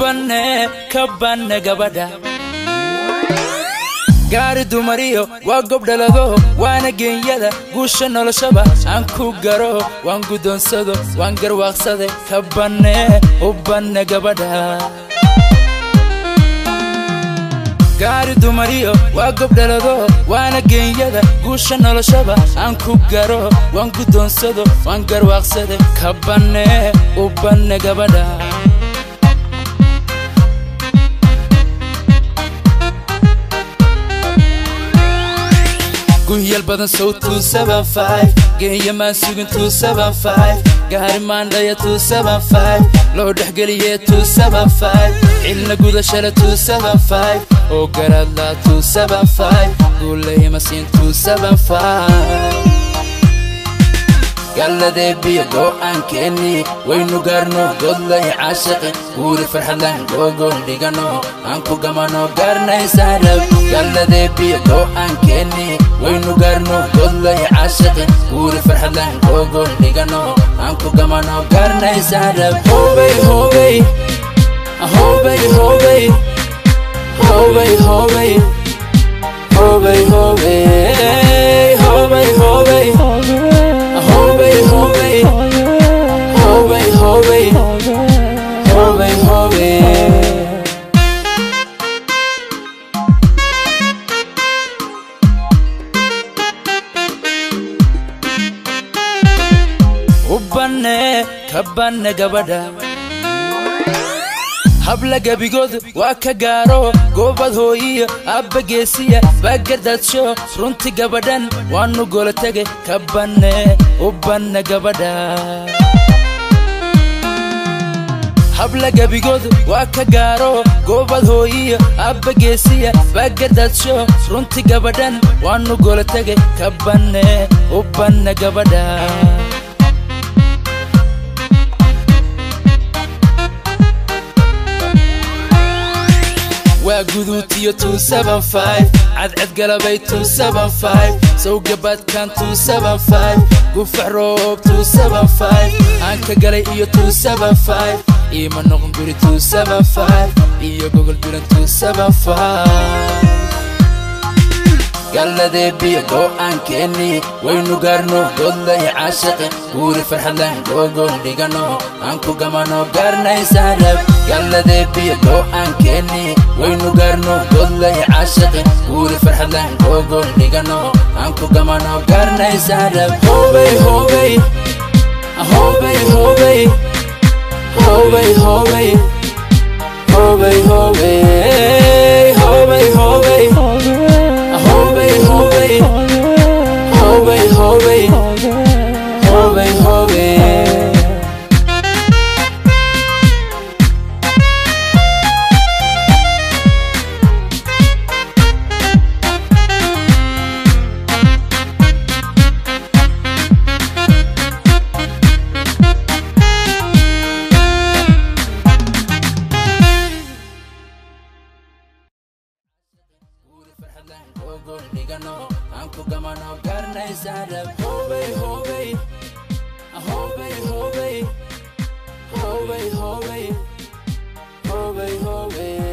kabane gabadha gaari dumariyo waa gobdhalado waana geeyada guusha noloshaba aan ku garo waan gudoonsado waan garwaaqsade kabane gabadha gaari dumariyo waa gobdhalado waana geeyada guusha noloshaba aan ku garo waan gudoonsado waan garwaaqsade kabane gabadha Guhyal badan so 275 geeya ma sugin 275 gaari maandaya 275 loo dhaxgaliye 275 ilna gudashada 275 oo garadla 275 gulay ma siin 275 galade biyo go'an keeni waynu garno godlay caashiq guuri farxadan gogon dhigano aan ku gamano garnay saadab galade biyo go'an keeni waynu garno godlay caashiq guuri farxadan gogon dhigano aan ku gamano garnay saadab hobay hobay hobay hobay hobay hobay hobay hobay hobay hobay hobay hobay hobay hobay hobay hobay kabane gabadha habla gabigood waa ka gaaro goobad hooyiyo abba geesiya bagadadsho runti gabadhan waanu gola tage kabane gabadha habla gabigood waa ka gaaro goobad hooyiyo abba geesiya bagadadsho runti gabadhan waanu gola tage kabane gabadha وجودتي 275 عد قلبي 275 سوق بات كان 275 قف عروب 275 عنك قلي إيو 275 إيما نغم قولي 275 إيو جوجل بيرن 275 galade biyo go'an keeni waynu garno godlay caashiq guuri farxadan gogon dhigano aan ku gamano garnay saadab galade biyo go'an keeni waynu garno godlay caashiq guuri farxadan gogon dhigano aan ku gamano garnay saadab hobay hobay hobay hobay hobay hobay hobay hobay hobay hobay hobay hobay hobay hobay hobay hobay Anku gamano garnay saadab hobay hobay hobay hobay hobay hobay hobay hobay